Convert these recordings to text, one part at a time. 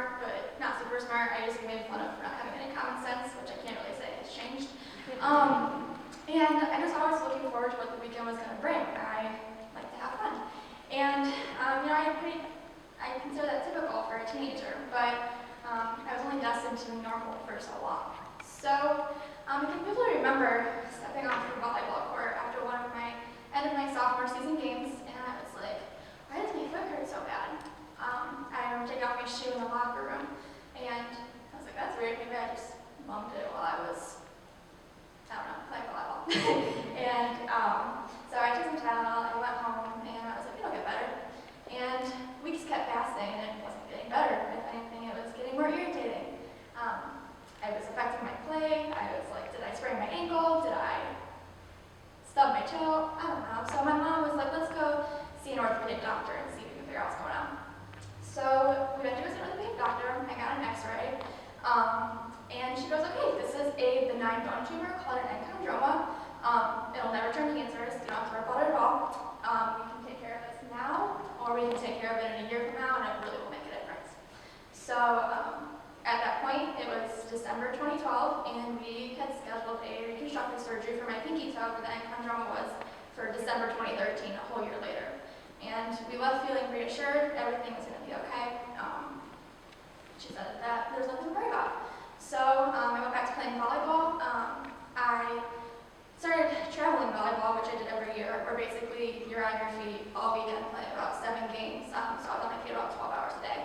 smart, but not super smart. I used to be made fun of for not having any common sense, which I can't really say has changed. And I was always looking forward to what the weekend was going to bring. I like to have fun. And, I consider that typical for a teenager, but I was only destined to be normal for so long. So, I can vividly remember stepping off the volleyball court after end of my sophomore season games, and I was like, why does my foot hurt so bad? I remember taking off my shoe in the locker room, and I was like, that's weird, maybe I just bumped it while I was, I don't know, playing volleyball. And so I took some Tylenol, I went home, and I was like, it'll get better. And weeks kept passing, and it wasn't getting better. If anything, it was getting more irritating. I was affecting my play. I was like, did I sprain my ankle? Did I stub my toe? I don't know. So my mom was like, let's go see an orthopedic doctor and see if we can figure out what's going on. So we went to an orthopedic doctor. I got an x-ray. And she goes, okay, this is a benign bone tumor called an enchondroma. It'll never turn cancerous. You don't have to worry about it at all. We can take care of this now, or we can take care of it in a year from now, and it really will make a difference. So at that point, it was December 2012, and we had scheduled a reconstructive surgery for my pinky toe, where the enchondroma was, for December 2013, a whole year later. And we left feeling reassured, everything was going to be okay. She said that there's nothing to worry about. So I went back to playing volleyball. I started traveling volleyball, which I did every year, where basically you're on your feet all weekend playing about 7 games. So I was on my feet about 12 hours a day.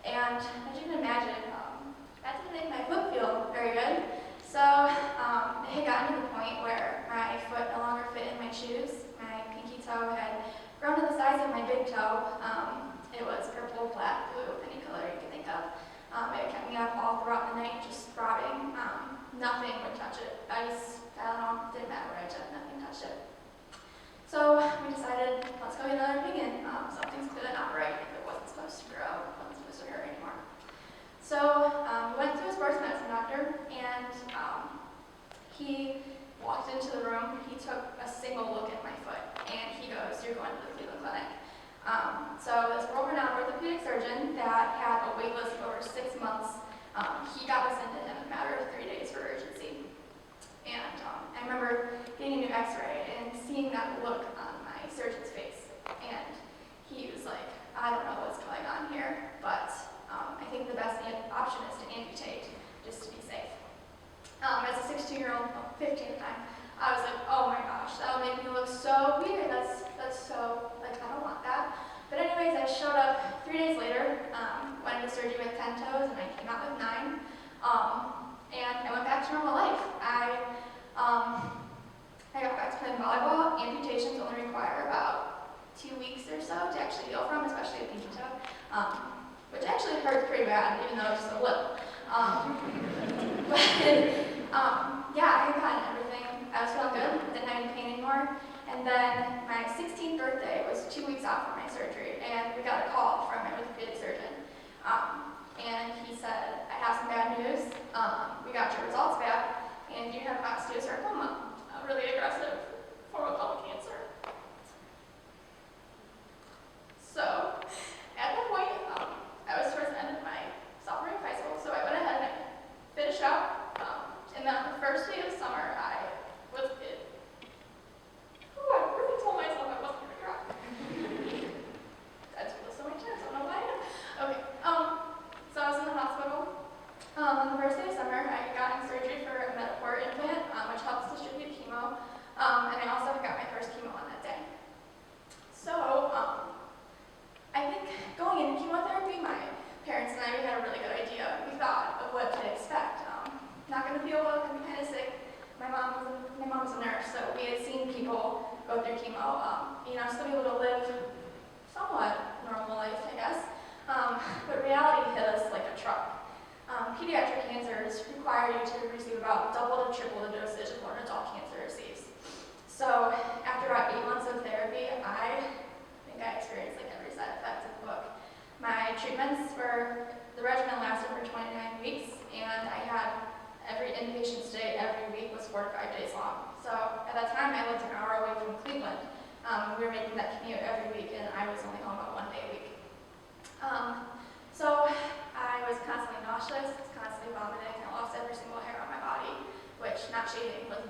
And as you can imagine, that didn't make my foot feel very good. So it had gotten to the point where my foot no longer fit in my shoes. My pinky toe had grown to the size of my big toe. It was purple, black, blue, any color you could think of. It kept me up all throughout the night, just throbbing. Nothing would touch it. Ice, Tylenol, didn't matter where I took, nothing touched it. So we decided, let's go get another opinion. Something's clearly not right. If it wasn't supposed to grow, it wasn't supposed to hurt anymore. So we went to a sports medicine doctor, and he walked into the room. He took a single look at my foot, and he goes, you're going to the Cleveland Clinic. So this world-renowned orthopedic surgeon that had a wait list of over 6 months, he got us into him in a matter of 3 days for urgency. And I remember getting a new x-ray and seeing that look on my surgeon's face. And he was like, I don't know what's going on here, but I think the best option is to amputate, just to be safe. As a 16-year-old, well, 15 at the time, I was like, oh my gosh, that'll make me look so weird. That's so, like, I don't want that. But anyways, I showed up 3 days later, went into surgery with 10 toes, and I came out with 9. And I went back to normal life. I got back to playing volleyball. Amputations only require about 2 weeks or so to actually heal from, especially a pinky toe, which actually hurts pretty bad, even though it's just a lip. Yeah, I had gotten everything. I was feeling good, didn't have any pain anymore. And then my 16th birthday was 2 weeks out from my surgery, and we got a call from my orthopedic surgeon. And he said, I have some bad news. We got your results back, and you have osteosarcoma, a really aggressive form of colon cancer. So, at that point, I was towards the end of my sophomore year of high school, so I went ahead and I finished out. And then on the first day of summer, I really told myself I wasn't going to cry. I took this so many times, I don't know why I am. Okay, so I was in the hospital. On the first day of summer, I got in surgery for a Mediport implant, which helps distribute chemo. And I also got my first chemo on that day. So, I think going into chemotherapy, my parents and I, we had a really good idea. We thought of what to expect. Not going to feel well, going to be kind of sick. My mom was a nurse, so we had seen people go through chemo, still be able to live somewhat normal life, I guess. But reality hit us like a truck. Pediatric cancers require you to receive about double to triple the dosage of what an adult cancer receives. So after about 8 months of therapy, I think I experienced like every side effect of the book. My treatments the regimen lasted for 29 weeks, and I had every inpatient stay every week was 4 to 5 days long. So at that time, I lived an hour away from Cleveland. We were making that commute every week, and I was only home about 1 day a week. So I was kind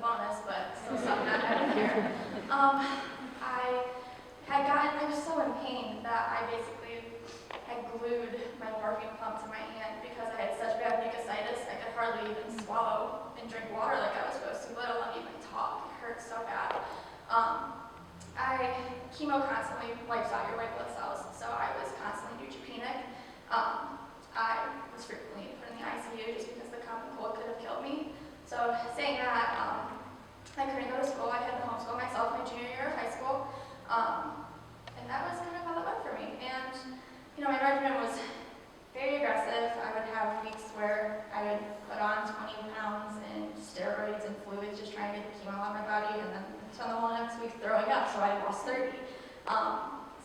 bonus, but still something I had in there. I was so in pain that I basically had glued my morphine pump to my hand because I had such bad mucositis. I could hardly even swallow and drink water like I was supposed to, let alone even talk. It hurt so bad. Chemo constantly wipes out your white blood cells, so I was constantly neutropenic. I was frequently put in the ICU just because the common cold could have killed me. So saying that, I couldn't go to school. I had to homeschool myself my junior year of high school. And that was kind of how that went for me. And, my regimen was very aggressive. I would have weeks where I would put on 20 pounds in steroids and fluids just trying to get the chemo out of my body, and then spend the whole next week throwing up, so I lost 30.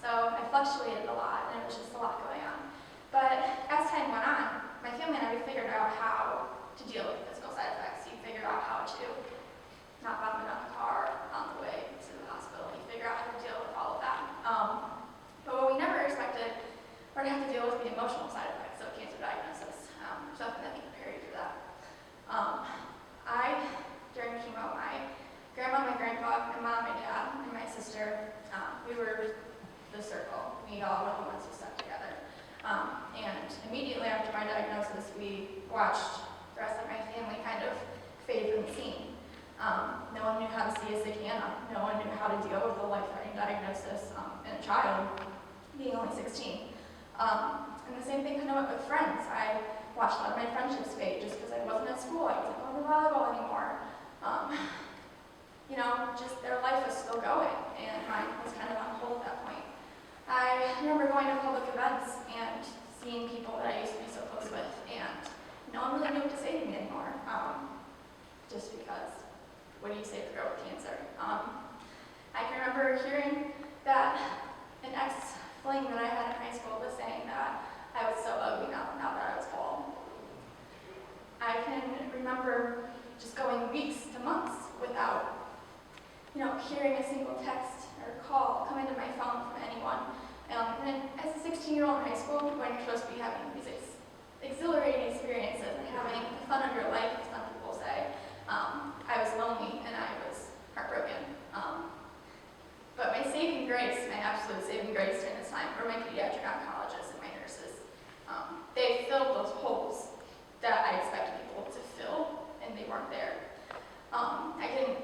So I fluctuated a lot, and it was just a lot going on. But as time went on, my family and I figured out how to deal with physical side effects. You figure out how to not vomit on the car on the way to the hospital. You figure out how to deal with all of that. But what we never expected were to have to deal with the emotional side effects of cancer diagnosis. There's nothing that can prepare you for that. During chemo, my grandma, my grandpa, my mom, my dad, and my sister, we were the circle. We all were the ones who stuck together. And immediately after my diagnosis, we watched the rest of my family kind of fade from the scene. No one knew how to see a sick Hannah. No one knew how to deal with a life-threatening diagnosis in a child, being only 16. And the same thing kind of went with friends. I watched a lot of my friendships fade just because I wasn't at school. I wasn't going to volleyball anymore. Just their life was still going, and mine was kind of on hold at that point. I remember going to public events and seeing people that I used to be so close with, and no one really knew what to say to me anymore. Just because, what do you say to a girl with cancer? I can remember hearing that an ex-fling that I had in high school was saying that I was so ugly now that I was bald. I can remember just going weeks to months without, hearing a single text or call come into my phone from anyone. And then as a 16-year-old in high school, when you're supposed to be having these exhilarating experiences and having the fun of your life, as some people say, I was lonely and I was heartbroken. But my saving grace, my absolute saving grace during this time, were my pediatric oncologists and my nurses. They filled those holes that I expected people to fill, and they weren't there. I can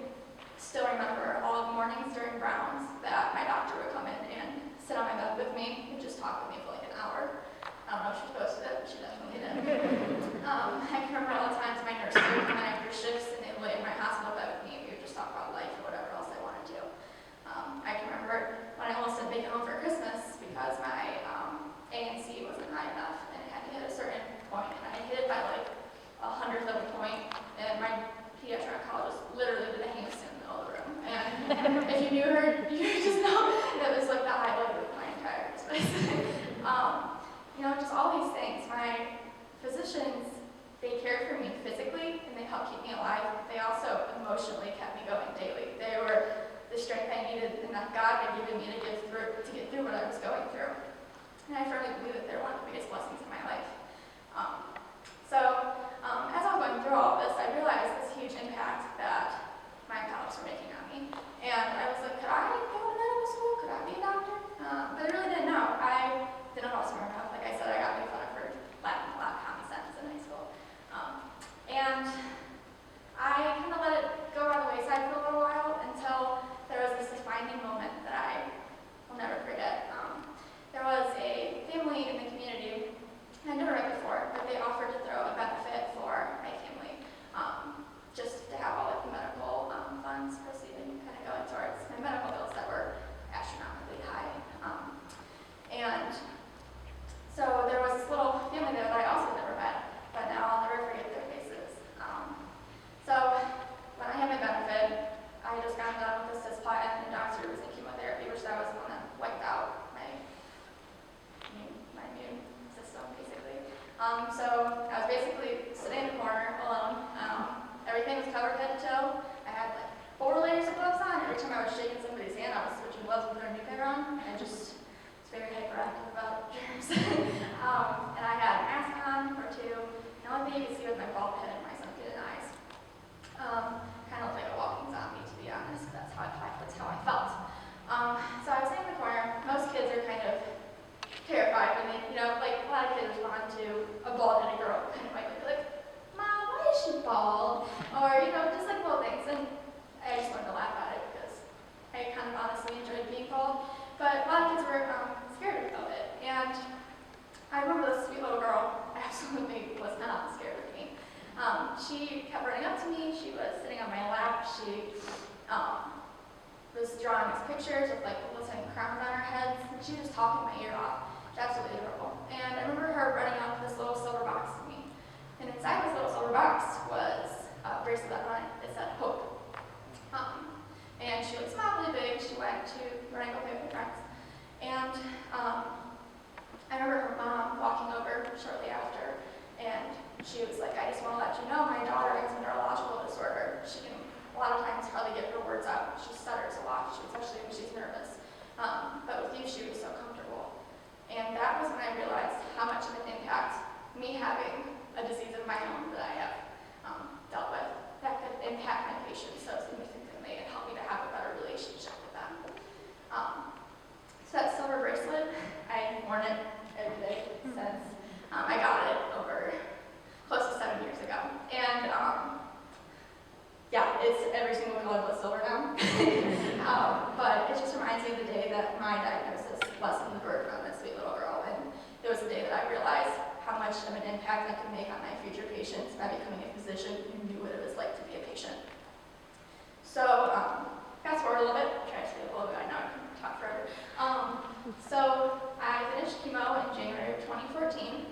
still remember all the mornings during Browns that my doctor would come in and sit on my bed with me and just talk with me for like an hour. I don't know if she posted it, but she definitely did. I can remember all the times my nurse would come in after shifts and they would lay in my hospital bed with me and we would just talk about life or whatever else I wanted to. I can remember when I almost didn't make it home for Christmas because my ANC wasn't high enough and it had to hit a certain point, and I hit it by like 100th of a point, and my pediatric oncologist literally did a handstand in the middle of the room. And if you knew her, you just know that was like the highlight of my entire Christmas. Just all these things. My physicians, they cared for me physically and they helped keep me alive. They also emotionally kept me going daily. They were the strength I needed and that God had given me to get through what I was going through. And I firmly believe that they're one of the biggest blessings in my life. As I was going through all of this, I realized this huge impact that my oncologists were making on me. And I was like, could I go to medical school? Could I be a doctor? But I really didn't know. I didn't know I was smart enough. Like I said, I got made fun of for lacking a lot of common sense in high school. And I kind of let it go by the wayside for a little while until there was this defining moment that I will never forget. There was a family in the community, and I'd never met before, but they offered to throw a benefit for my family, just to have all the medical funds proceeding, kind of going towards my medical bills that were astronomically high. And so there was this little family there that I also never met, but now I'll never forget their faces. So when I had my benefit, I just got done with the cisplatin and doxorubicin chemotherapy, which that was the one that wiped out my immune system, basically. So I was basically sitting in the corner alone. Everything was covered head to toe. I had like 4 layers of gloves on. Every time I was shaking somebody's hand, I was switching gloves with their new pair on. I just was very hyperactive about germs. And I had a mask on or 2. The only thing you could see was my bald head and my sunken eyes. Kind of looked like a walking was not scared of me. She kept running up to me. She was sitting on my lap. She was drawing these pictures with like little tiny crowns on her heads, and she was just talking my ear off. It's absolutely adorable. And I remember her running up this little silver box to me. And inside this little silver box was a bracelet on it that said Hope. And she like smiled really big. She went to running up with her friends. And I remember her mom walking over shortly after, and she was like, I just want to let you know my daughter has a neurological disorder. She can a lot of times hardly get her words out. She stutters a lot, especially when she's nervous. But with you, she was so comfortable. And that was when I realized how much of an impact me having a disease of my own that I have dealt with, that could impact my patients so significantly and help me to have a better relationship with them. So that silver bracelet, I've worn it every day since I got it over close to 7 years ago. And yeah, it's every single color but silver now. But it just reminds me of the day that my diagnosis lessened the burden on this sweet little girl. And it was the day that I realized how much of an impact I could make on my future patients by becoming a physician who knew what it was like to be a patient. So, fast forward a little bit, try to speed up a little bit, I know I can talk forever. So I finished chemo in January of 2014,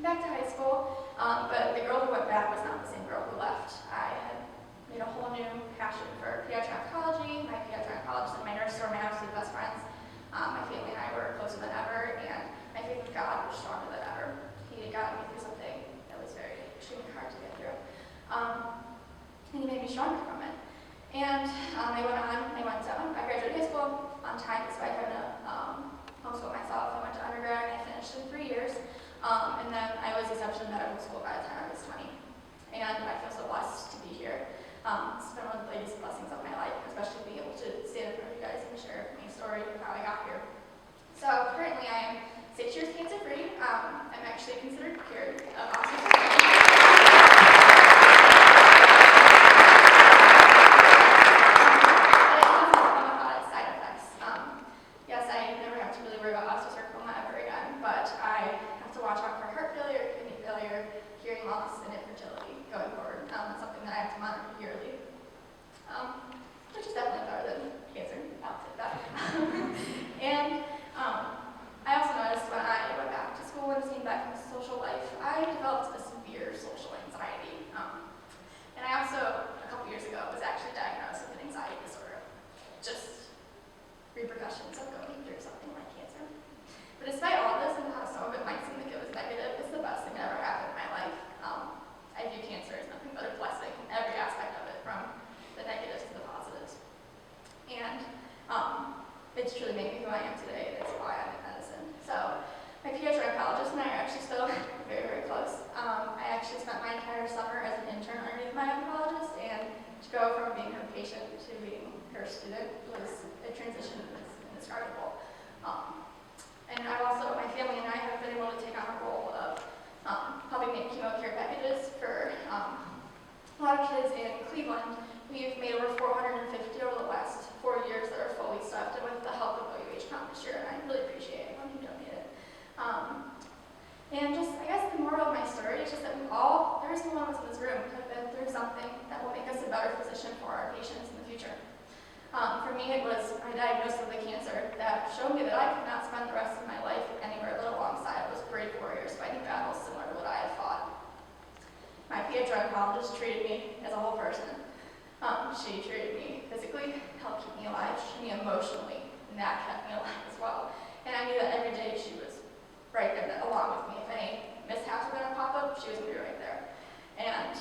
back to high school, but the girl who went back was not the same girl who left. I had made a whole new passion for pediatric oncology. My pediatric oncologist and my nurse were my absolute best friends. My family and I were closer than ever, and my faith with God was stronger than ever. He had gotten me through something that was very extremely hard to get through. And he made me stronger from it. And I graduated high school on time despite having to homeschool myself. I went to undergrad and I finished in 3 years. And then I was accepted in medical school by the time I was 20. And I feel so blessed to be here. It's been one of the biggest blessings of my life, especially being able to stand in front of you guys and share my story of how I got here. So currently I am 6 years cancer free. I'm actually considered cured of osteosarcoma. Yes, I never have to really worry about osteosarcoma ever again, but I have to watch out for heart failure, kidney failure, hearing loss, and infertility going forward. That's something that I have to monitor yearly, which is definitely better than cancer. I'll take that. And I also noticed when I went back to school and came back into social life, I developed a severe social anxiety. And I also, a couple years ago, was actually diagnosed with an anxiety disorder. Just repercussions of going through something like cancer. But despite all of this, and how some of it might seem like it was negative, it's the best thing that ever happened in my life. I view cancer as nothing but a blessing in every aspect of it, from the negatives to the positives. And it's truly made me who I am today. That's why I'm in medicine. So my pediatric oncologist and I are actually still very, very close. I actually spent my entire summer as an intern underneath my oncologist, and to go from being her patient to being her student was a transition that's indescribable. And my family and I have been able to take on a role of helping make chemo care packages for a lot of kids in Cleveland. We've made over 450 over the last 4 years that are fully stuffed, and with the help of OUH this year, and I really appreciate anyone who donated. And just, I guess the moral of my story is just that every single one of us in this room have been through something that will make us a better physician for our patients in the future. For me, it was my diagnosis of the cancer that showed me that I could not spend the rest of my life anywhere but alongside those brave warriors fighting battles similar to what I had fought. My pediatric oncologist treated me as a whole person. She treated me physically, helped keep me alive, she treated me emotionally, and that kept me alive as well. And I knew that every day she was right there along with me. If any mishaps were going to pop up, she was going to be right there. And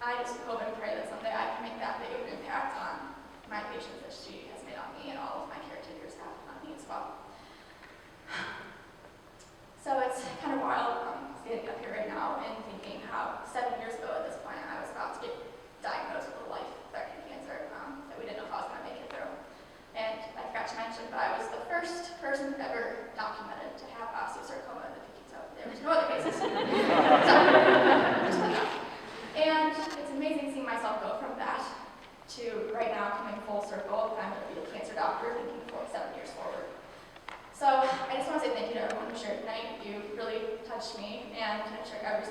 I just hope and pray that someday I can make that big of an impact on my patients that she has made on me, and all of my caretakers have on me as well. So it's kind of wild standing up here right now and thinking how 7 years ago at this point I was about to get diagnosed with a life-threatening cancer that we didn't know if I was going to make it through. And I forgot to mention, but I was the first person ever documented to have osteosarcoma in the Picking. So there was no other cases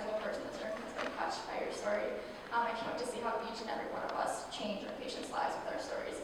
single person in this room has been touched by your story. I can't wait to see how each and every one of us change our patients' lives with our stories.